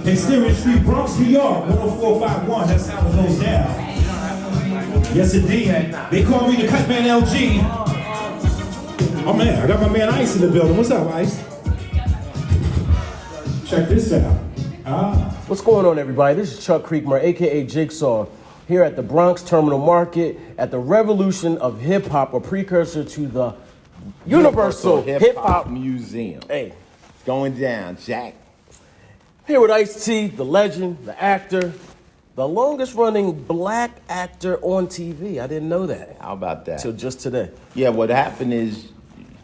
Hey, seriously, Bronx, New York, 10451, that's how it goes down. Yes, indeed. They call me the Cut Man LG. Oh, man, I got my man Ice in the building. What's up, Ice? Check this out. What's going on, everybody? This is Chuck Creekmer, a.k.a. Jigsaw, here at the Bronx Terminal Market at the revolution of hip-hop, a precursor to the Universal Hip-Hop Museum. Hey. It's going down, Jack. Here with Ice-T, the legend, the actor, the longest-running black actor on TV. I didn't know that. How about that? Till just today. Yeah, what happened is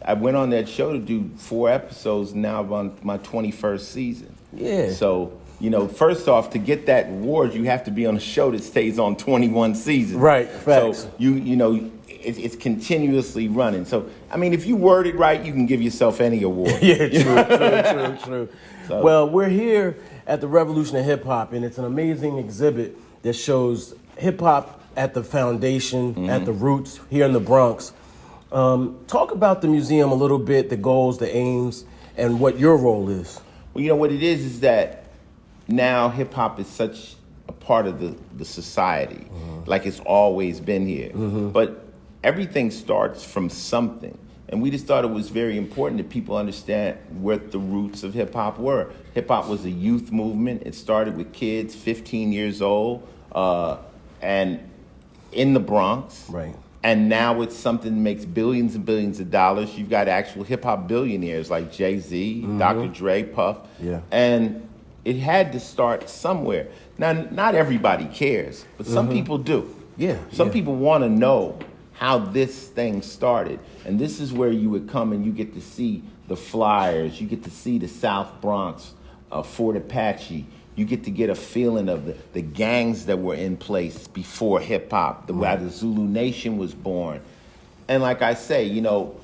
I went on that show to do 4 episodes. Now I'm on my 21st season. Yeah. So, you know, first off, to get that award, you have to be on a show that stays on 21 seasons. Right, facts. So, you know, it's continuously running. So, I mean, if you word it right, you can give yourself any award. Yeah, true. So. Well, we're here at the Revolution of Hip Hop, and it's an amazing exhibit that shows hip hop at the foundation, at the roots here in the Bronx. Talk about the museum a little bit, the goals, the aims, and what your role is. Well, you know what it is that now hip hop is such a part of the society, like it's always been here. But everything starts from something. And we just thought it was very important that people understand what the roots of hip hop were. Hip hop was a youth movement. It started with kids 15 years old and in the Bronx. Right. And now it's something that makes billions and billions of dollars. You've got actual hip hop billionaires like Jay-Z, Dr. Dre, Puff. Yeah. And it had to start somewhere. Now, not everybody cares, but some people do. Yeah. Some people want to know how this thing started. And this is where you would come and you get to see the flyers. You get to see the South Bronx, Fort Apache. You get a feeling of the gangs that were in place before hip-hop, where the Zulu Nation was born. And like I say, you know,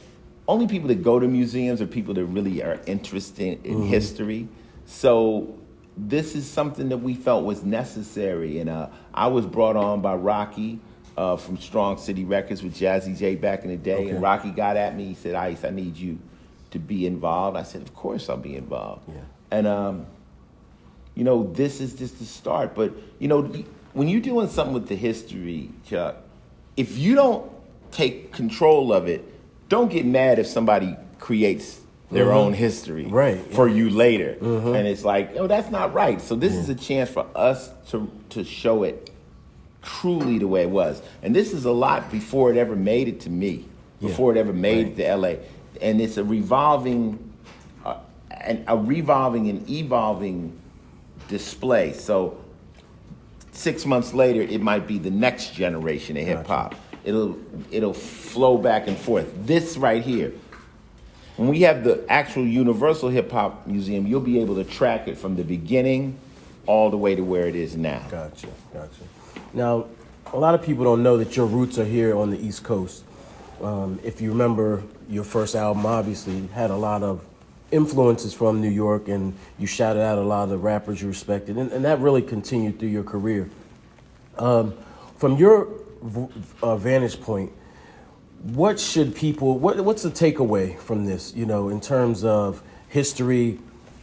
only people that go to museums are people that really are interested in history. So this is something that we felt was necessary. And I was brought on by Rocky from Strong City Records with Jazzy J back in the day. Okay. And Rocky got at me, he said, Ice, I need you to be involved. I said, of course I'll be involved. Yeah. And you know, this is just the start. But, you know, when you're doing something with the history, Chuck, if you don't take control of it, don't get mad if somebody creates their own history for you later. And it's like, oh, that's not right. So this is a chance for us to show it truly the way it was. And this is a lot before it ever made it to me, before it ever made it to L.A. And it's a revolving and evolving display. So 6 months later, it might be the next generation of hip hop. It'll flow back and forth. This right here, when we have the actual Universal Hip-Hop Museum, you'll be able to track it from the beginning all the way to where it is now. Gotcha. Now, a lot of people don't know that your roots are here on the East Coast. If you remember, your first album obviously had a lot of influences from New York, and you shouted out a lot of the rappers you respected, and that really continued through your career. From your vantage point, what's the takeaway from this, you know, in terms of history,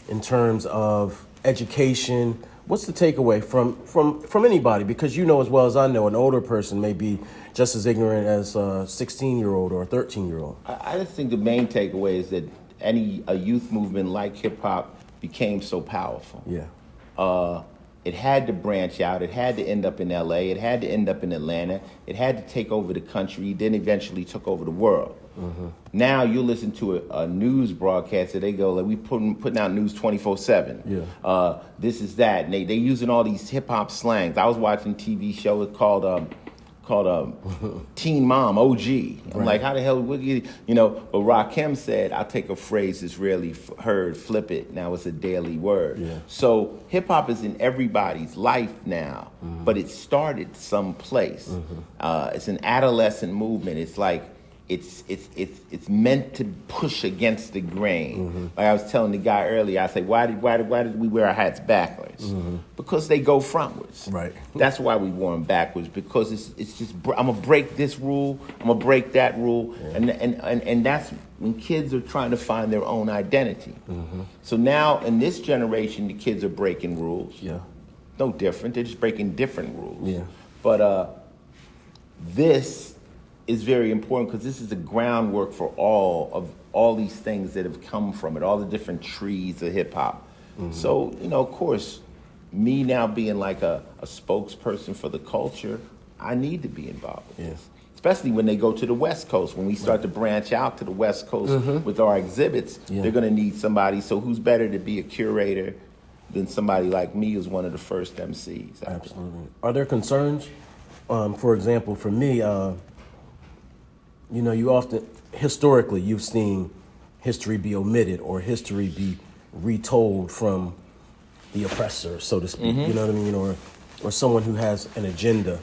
in terms of education? What's the takeaway from anybody? Because you know as well as I know, an older person may be just as ignorant as a 16-year-old or a 13-year-old. I just think the main takeaway is that a youth movement like hip-hop became so powerful. Yeah. It had to branch out. It had to end up in L.A. It had to end up in Atlanta. It had to take over the country, then eventually took over the world. Now you listen to a news broadcast that they go, like, we putting out news 24/7. Yeah. This is that. And they using all these hip-hop slangs. I was watching a TV show called Teen Mom, OG. I'm like, how the hell would you know? But Rakim said, I'll take a phrase that's rarely heard, flip it. Now it's a daily word. Yeah. So hip hop is in everybody's life now, but it started someplace. It's an adolescent movement. It's like it's meant to push against the grain. Like I was telling the guy earlier, I say, why did we wear our hats backwards? Because they go frontwards. Right. That's why we wore them backwards, because it's just, I'm gonna break this rule, I'm gonna break that rule, and that's when kids are trying to find their own identity. So now in this generation, the kids are breaking rules. Yeah. No different. They're just breaking different rules. Yeah. But this is very important, because this is the groundwork for all these things that have come from it, all the different trees of hip hop. So, of course, me now being like a spokesperson for the culture, I need to be involved with this. Especially when they go to the West Coast. When we start to branch out to the West Coast with our exhibits, they're gonna need somebody. So who's better to be a curator than somebody like me, who's one of the first MCs? Absolutely. Are there concerns? For example, for me, you often, historically, you've seen history be omitted or history be retold from the oppressor, so to speak. You know what I mean? Or someone who has an agenda.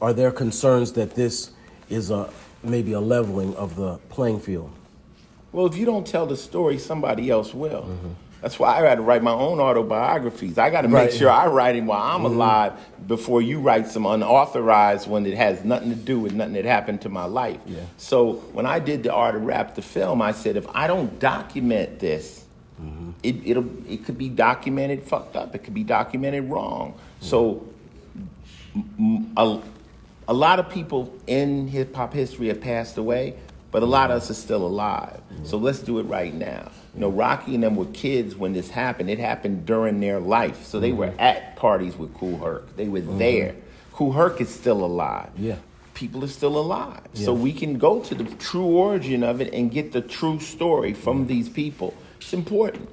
Are there concerns that this is maybe a leveling of the playing field? Well, if you don't tell the story, somebody else will. That's why I got to write my own autobiographies. I got to make sure I write it while I'm alive before you write some unauthorized one that has nothing to do with nothing that happened to my life. So when I did the Art of Rap, the film, I said, if I don't document this, it could be documented fucked up. It could be documented wrong. So a lot of people in hip hop history have passed away, but a lot of us are still alive. So let's do it right now. Rocky and them were kids when this happened. It happened during their life. So they were at parties with Kool Herc. They were there. Kool Herc is still alive. People are still alive. So we can go to the true origin of it and get the true story from these people. It's important.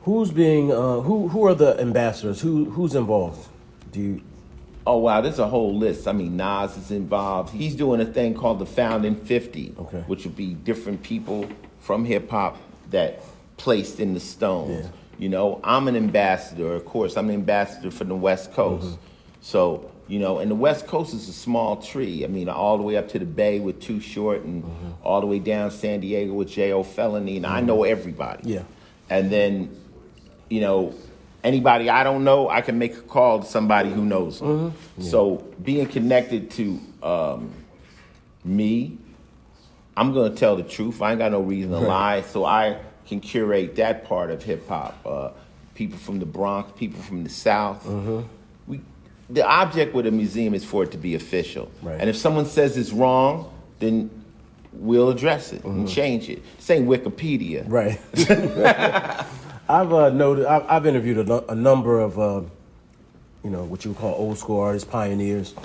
Who's being, who are the ambassadors? Who's involved? Oh, wow, there's a whole list. I mean, Nas is involved. He's doing a thing called the Founding 50, which would be different people from hip-hop that placed in the stones. I'm an ambassador, of course. I'm an ambassador for the West Coast. So, and the West Coast is a small tree. I mean, all the way up to the Bay with Too Short and all the way down San Diego with J.O. Felony, and I know everybody. And then, anybody I don't know, I can make a call to somebody who knows them. So being connected to me, I'm going to tell the truth. I ain't got no reason to lie. So I can curate that part of hip hop. People from the Bronx, people from the South. The object with a museum is for it to be official. And if someone says it's wrong, then we'll address it and change it. This ain't Wikipedia. I've interviewed a number of, what you would call old school artists, pioneers.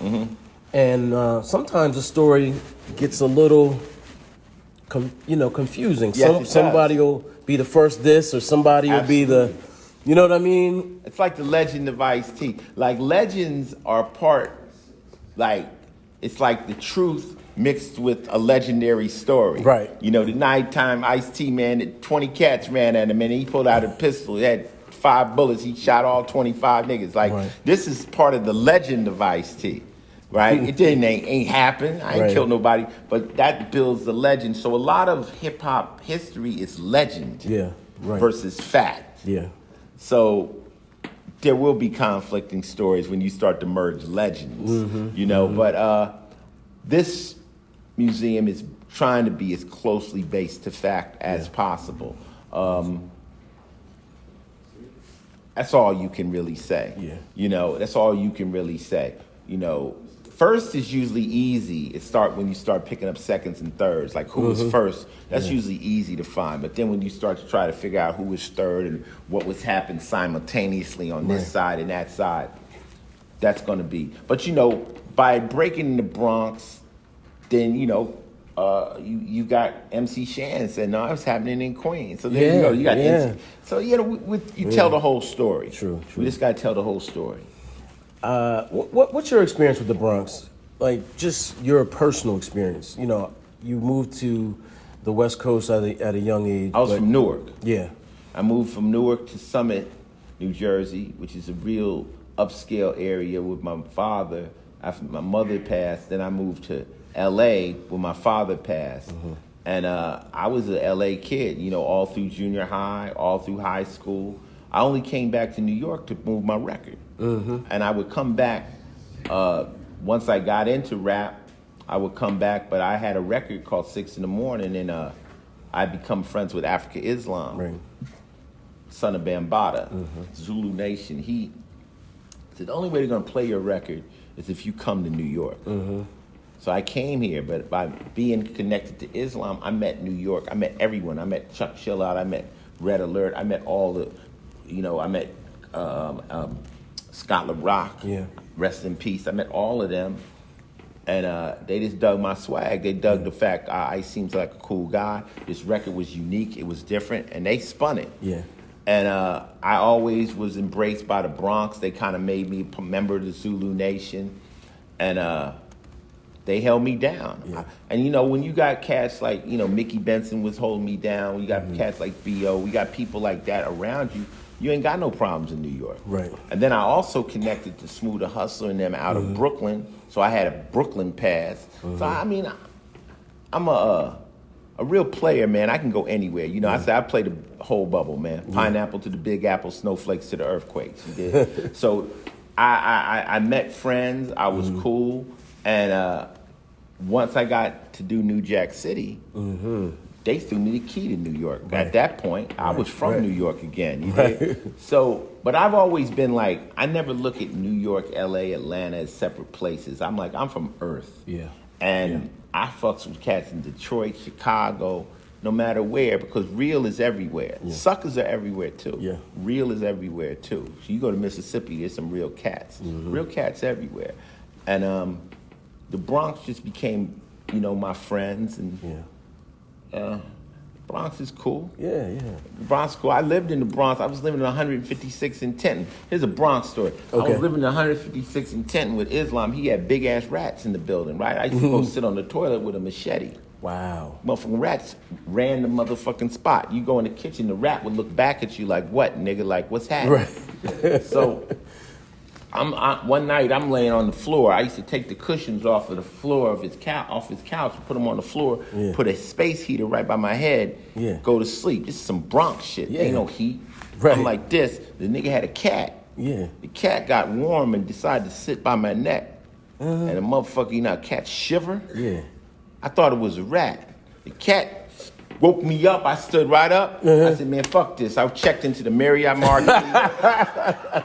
And sometimes the story gets a little, confusing. Somebody will be the first this, or somebody will be the, you know what I mean? It's like the legend of Ice-T. Like, legends are it's like the truth mixed with a legendary story. The nighttime Ice-T man, 20 cats ran at him and he pulled out a pistol. He had 5 bullets. He shot all 25 niggas. This is part of the legend of Ice-T. It ain't happened. I ain't killed nobody. But that builds the legend. So a lot of hip-hop history is legend versus fact. So there will be conflicting stories when you start to merge legends. But this museum is trying to be as closely based to fact as possible. That's all you can really say. That's all you can really say. First is usually easy. When you start picking up seconds and thirds, like who was first, that's usually easy to find. But then when you start to try to figure out who was third and what was happening simultaneously on this side and that side, that's going to be. But by breaking the Bronx, then you got MC Shan said, no, it's happening in Queens. So there you got MC. So you tell the whole story. True. We just got to tell the whole story. What's your experience with the Bronx? Like, just your personal experience. You moved to the West Coast at a young age. I was from Newark. I moved from Newark to Summit, New Jersey, which is a real upscale area with my father. After my mother passed, then I moved to L.A. when my father passed. And I was an L.A. kid, you know, all through junior high, all through high school. I only came back to New York to move my record. And I would come back, once I got into rap, I would come back, but I had a record called 6 in the Morning, and I become friends with Africa Islam, Right. son of Bambaataa, Zulu Nation. He said, the only way they're gonna play your record is if you come to New York. So I came here, but by being connected to Islam, I met New York. I met everyone. I met Chuck Chillout. I met Red Alert. I met all the, you know, I met Scott LaRock. Yeah. Rest in peace. I met all of them. And they just dug my swag. They dug the fact I seems like a cool guy. This record was unique. It was different. And they spun it. Yeah. And I always was embraced by the Bronx. They kind of made me a member of the Zulu Nation. And they held me down. Yeah. And, you know, when you got cats like, you know, Mickey Benson was holding me down. You got cats like B.O. We got people like that around you. You ain't got no problems in New York. Right. And then I also connected to Smooth the Hustler and them out of Brooklyn. So I had a Brooklyn pass. So, I mean, I'm a real player, man. I can go anywhere. You know, I say I play the whole bubble, man. Pineapple to the Big Apple, snowflakes to the earthquakes. You did. So I met friends. I was cool. And once I got to do New Jack City, they threw me the key to New York. Right. At that point, I was from Right. New York again. You did? So, but I've always been like, I never look at New York, LA, Atlanta as separate places. I'm like, I'm from Earth. Yeah. And I fucks with cats in Detroit, Chicago, no matter where, because real is everywhere. Suckers are everywhere too. Yeah. Real is everywhere too. So you go to Mississippi, there's some real cats. Real cats everywhere. And the Bronx just became, you know, my friends, and Bronx is cool. Yeah. Bronx cool. I lived in the Bronx. I was living in 156 in Tenton. Here's a Bronx story. I Okay. was living in 156 in Tenton with Islam. He had big ass rats in the building, right? I used to go sit on the toilet with a machete. Wow. Motherfucking rats ran the motherfucking spot. You go in the kitchen, the rat would look back at you like, what, nigga? Like, what's happening? Right. So one night I'm laying on the floor. I used to take the cushions off of the floor of his couch, put them on the floor, put a space heater right by my head, go to sleep. This is some Bronx shit. Ain't no heat. Right. I'm like this. The nigga had a cat. Yeah. The cat got warm and decided to sit by my neck. And the motherfucker, you know, cat shiver. Yeah. I thought it was a rat. The cat woke me up. I stood right up. I said, man, fuck this. I checked into the Marriott Marquis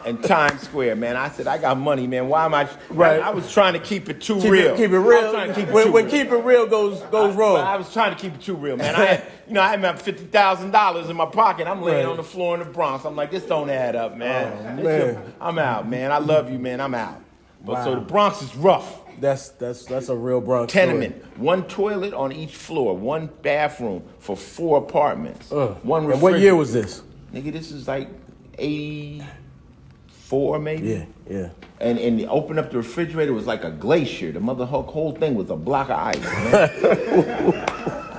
and Times Square, man. I said, I got money, man. Why am I? Right. I was trying to keep it too real. Keep it I real. was trying to keep it When too real. keep it real goes wrong. I was trying to keep it too real, man. I had, you know, I had about $50,000 in my pocket. I'm laying on the floor in the Bronx. I'm like, this don't add up, man. I'm out, man. I love you, man. I'm out. But so the Bronx is rough. That's a real Bronx Tenement. story. One toilet on each floor. One bathroom for 4 apartments. One refrigerator. And what year was this? Nigga, this is like 84 maybe. Yeah. And you open up the refrigerator, it was like a glacier. The whole thing was a block of ice, man.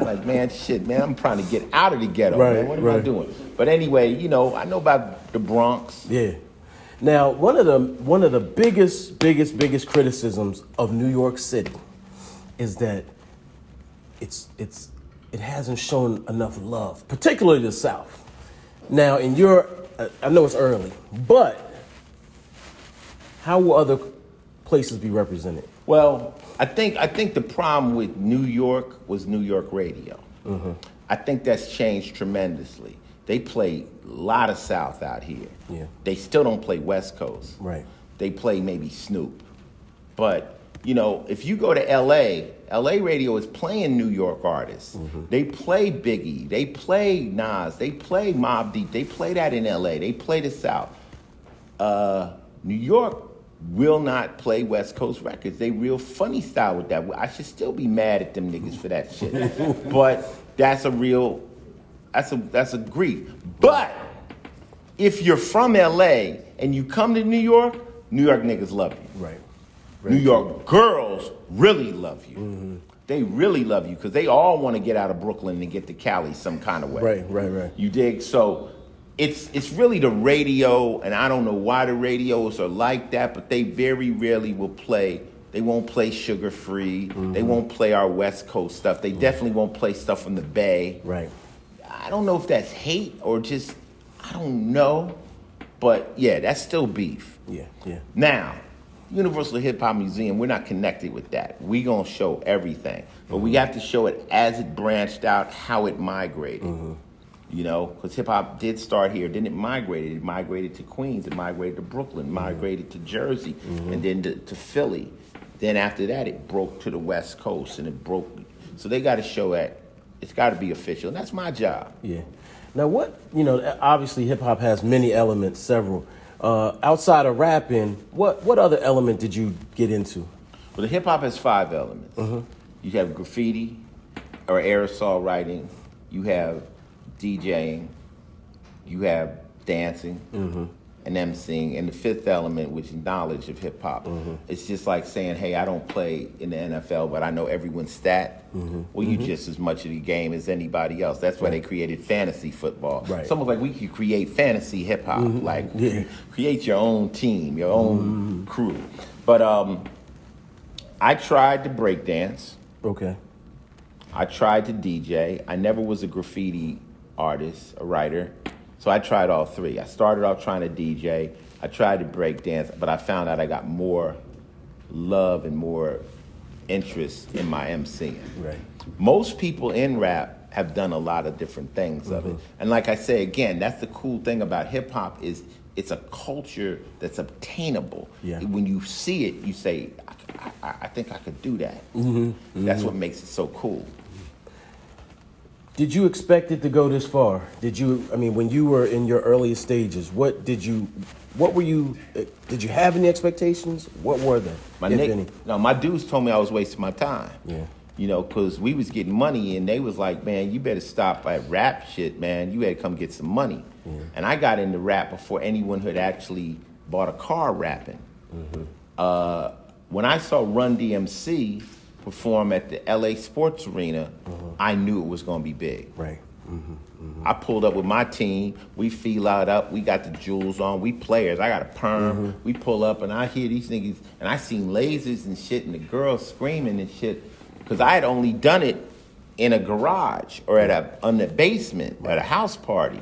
Like, man, shit, man, I'm trying to get out of the ghetto, man. What am I doing? But anyway, you know, I know about the Bronx. Yeah. Now, one of the biggest criticisms of New York City is that it hasn't shown enough love, particularly the South. Now, I know it's early, but how will other places be represented? Well, I think the problem with New York was New York radio. I think that's changed tremendously. They play a lot of South out here. Yeah. They still don't play West Coast. Right. They play maybe Snoop. But, you know, if you go to LA radio is playing New York artists. They play Biggie. They play Nas. They play Mobb Deep. They play that in LA. They play the South. New York will not play West Coast records. They real funny style with that. I should still be mad at them niggas for that shit. But that's a grief. But if you're from LA and you come to New York niggas love you. Right. New York girls really love you. They really love you because they all want to get out of Brooklyn and get to Cali some kind of way. Right. You dig? So it's really the radio, and I don't know why the radios are like that, but they very rarely will play They won't play Sugar Free. They won't play our West Coast stuff. They definitely won't play stuff from the Bay. Right. I don't know if that's hate or just, I don't know. But yeah, that's still beef. Yeah. Now, Universal Hip-Hop Museum, we're not connected with that. We're going to show everything. But we have to show it as it branched out, how it migrated. You know, because hip-hop did start here. Then it migrated. It migrated to Queens. It migrated to Brooklyn. Migrated to Jersey. And then to Philly. Then after that, it broke to the West Coast. And it broke. So they got to show that. It's got to be official. And that's my job. Yeah. Now what, obviously hip-hop has many elements, several. Outside of rapping, what other element did you get into? Well, the hip-hop has 5 elements. You have graffiti or aerosol writing. You have DJing. You have dancing and emceeing. And the 5th element, which is knowledge of hip-hop. It's just like saying, hey, I don't play in the NFL, but I know everyone's stat. Well, you just as much of the game as anybody else. That's why they created fantasy football. Right. It's almost like we could create fantasy hip-hop. Like, create your own team, your own crew. But I tried to break dance. Okay. I tried to DJ. I never was a graffiti artist, a writer. So I tried all 3. I started off trying to DJ. I tried to break dance, but I found out I got more love and more interest in my MCing. Right. Most people in rap have done a lot of different things of it. And like I say, again, that's the cool thing about hip hop is it's a culture that's obtainable. Yeah. When you see it, you say, I think I could do that. That's what makes it so cool. Did you expect it to go this far? Did you when you were in your earliest stages, did you have any expectations? What were they, if any? No, my dudes told me I was wasting my time. Yeah. You know, because we was getting money, and they was like, man, you better stop that rap shit, man. You better come get some money. Yeah. And I got into rap before anyone had actually bought a car rapping. When I saw Run DMC perform at the LA Sports Arena, I knew it was going to be big. Right. I pulled up with my team. We feel out up. We got the jewels on. We players. I got a perm. We pull up, and I hear these niggas, and I seen lasers and shit, and the girls screaming and shit, because I had only done it in a garage or on the basement at a house party.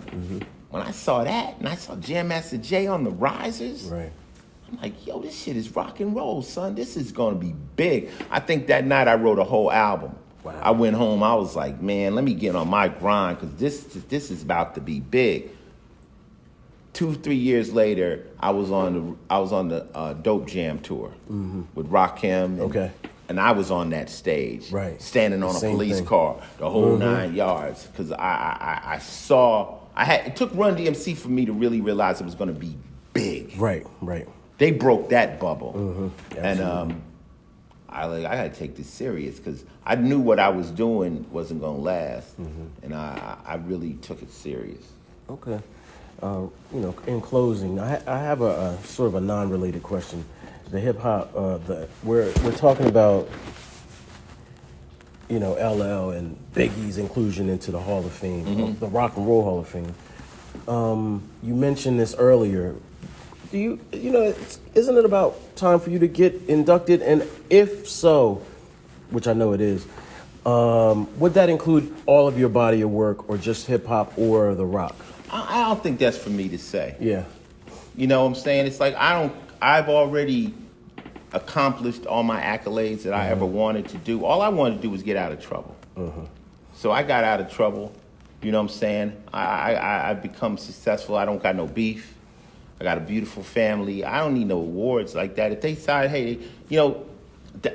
When I saw that, and I saw Jam Master Jay on the risers, Right. I'm like, yo, this shit is rock and roll, son. This is gonna be big. I think that night I wrote a whole album. Wow. I went home, I was like, man, let me get on my grind, because this is about to be big. 2-3 years later, I was on the Dope Jam tour with Rakim. And I was on that stage, right, standing on a police thing. car, the whole 9 yards, because I saw, it took Run DMC for me to really realize it was going to be big. Right. They broke that bubble, and I got to take this serious, because I knew what I was doing wasn't going to last, and I really took it serious. Okay. In closing, I have a sort of a non-related question. The hip hop, we're talking about, LL and Biggie's inclusion into the Hall of Fame, the Rock and Roll Hall of Fame. You mentioned this earlier. Isn't it about time for you to get inducted? And if so, which I know it is, would that include all of your body of work, or just hip hop or the rock? I don't think that's for me to say. Yeah. You know what I'm saying? It's like I've already accomplished all my accolades that I ever wanted to do. All I wanted to do was get out of trouble. So I got out of trouble. You know what I'm saying? I've become successful. I don't got no beef. I got a beautiful family. I don't need no awards like that. If they decide, hey,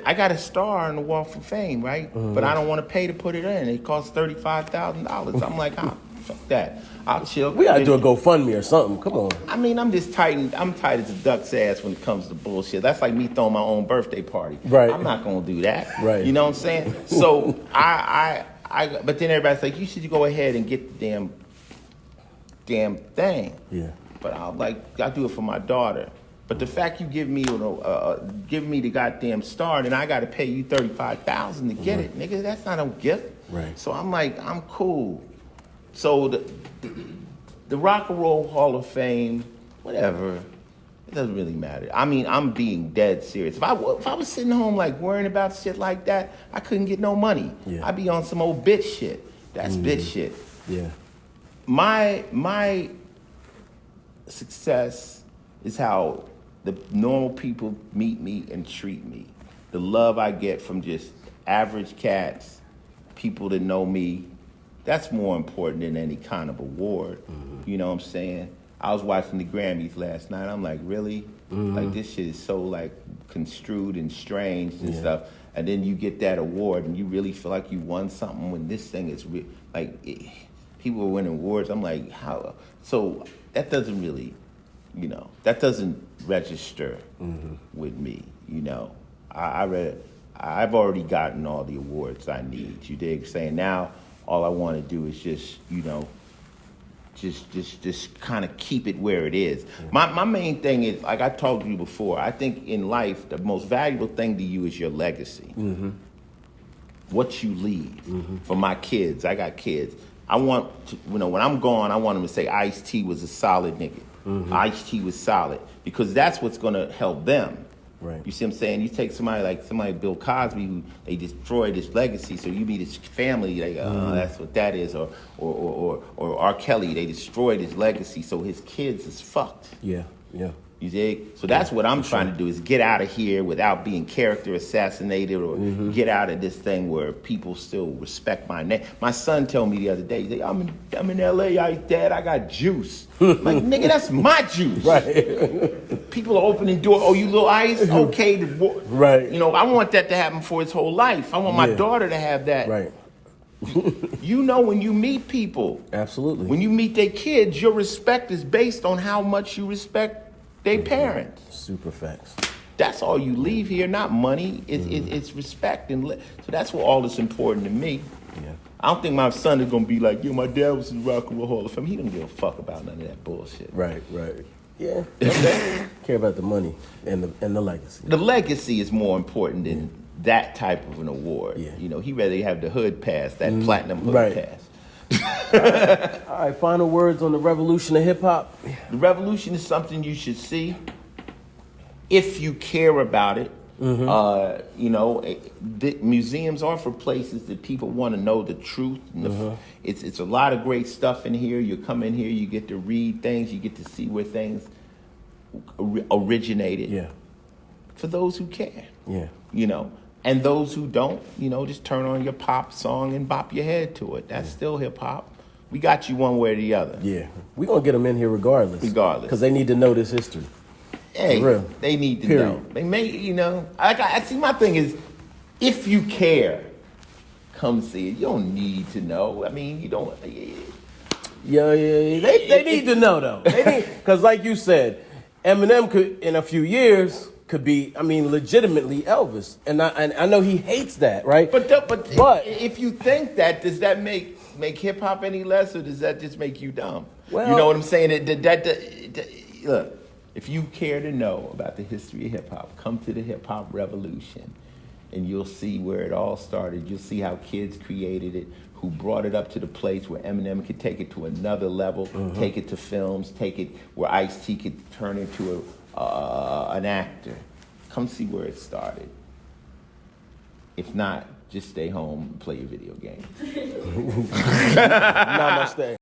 I got a star on the Wall of Fame, right? But I don't want to pay to put it in. It costs $35,000. I'm like, fuck that. I'll chill. We gotta do a GoFundMe or something. Come on. I mean, I'm just tight. I'm tight as a duck's ass when it comes to bullshit. That's like me throwing my own birthday party. Right. I'm not gonna do that. Right. You know what I'm saying? So but then everybody's like, you should go ahead and get the damn thing. Yeah. But I do it for my daughter. But the fact you give me the goddamn star, and I got to pay you $35,000 to get it, nigga. That's not a gift. Right. So I'm like, I'm cool. So the Rock and Roll Hall of Fame, whatever. It doesn't really matter. I mean, I'm being dead serious. If I was sitting home like worrying about shit like that, I couldn't get no money. Yeah. I'd be on some old bitch shit. That's bitch shit. Yeah. My success is how the normal people meet me and treat me. The love I get from just average cats, people that know me, that's more important than any kind of award. You know what I'm saying? I was watching the Grammys last night. I'm like, really? Like, this shit is so, like, construed and strange and stuff. And then you get that award and you really feel like you won something when this thing is, people are winning awards. I'm like, how? So that doesn't really, that doesn't register with me, I've already gotten all the awards I need, you dig? Saying now all I want to do is just, just kind of keep it where it is. My main thing is, like I told you before, I think in life, the most valuable thing to you is your legacy. What you leave for my kids. I got kids. I want to, when I'm gone, I want them to say Ice-T was a solid nigga. Ice-T was solid, because that's what's going to help them. Right. You see what I'm saying? You take somebody like Bill Cosby, who they destroyed his legacy, so you meet his family, like, oh, that's what that is. Or R. Kelly, they destroyed his legacy, so his kids is fucked. Yeah, yeah. You dig? So that's what I'm trying to do, is get out of here without being character assassinated, or get out of this thing where people still respect my name. My son told me the other day, he's like, I'm in L.A., Dad, I got juice. I'm like, nigga, that's my juice. Right. People are opening door. Oh, you little Ice? Okay. Right. I want that to happen for his whole life. I want my daughter to have that. Right. When you meet people. Absolutely. When you meet their kids, your respect is based on how much you respect their parents. Super facts. That's all you leave here, not money. It's respect. So that's what all that's important to me. Yeah. I don't think my son is going to be like, my dad was in the Rock and Roll Hall of Fame. He don't give a fuck about none of that bullshit. Right. Yeah. Care about the money and the legacy. The legacy is more important than that type of an award. Yeah. He'd rather have the hood pass, that platinum hood pass. All right, final words on the revolution of hip-hop. The revolution is something you should see if you care about it. The museums are for places that people want to know the truth. And it's a lot of great stuff in here. You come in here, you get to read things, you get to see where things originated. Yeah. For those who care. Yeah. And those who don't, just turn on your pop song and bop your head to it. That's still hip-hop. We got you one way or the other. Yeah. We're going to get them in here regardless. Because they need to know this history. Hey, for real. They need to Period. know. They may, I see, my thing is, if you care, come see it. You don't need to know. I mean, you don't. Yeah. They need to know, though. Because like you said, Eminem could, in a few years, could be, legitimately Elvis. And I know he hates that, right? But if you think that, does that make hip-hop any less, or does that just make you dumb? Well, you know what I'm saying? Look, if you care to know about the history of hip-hop, come to the hip-hop revolution, and you'll see where it all started. You'll see how kids created it, who brought it up to the place where Eminem could take it to another level, take it to films, take it where Ice-T could turn into an actor. Come see where it started. If not, just stay home and play your video game. Namaste.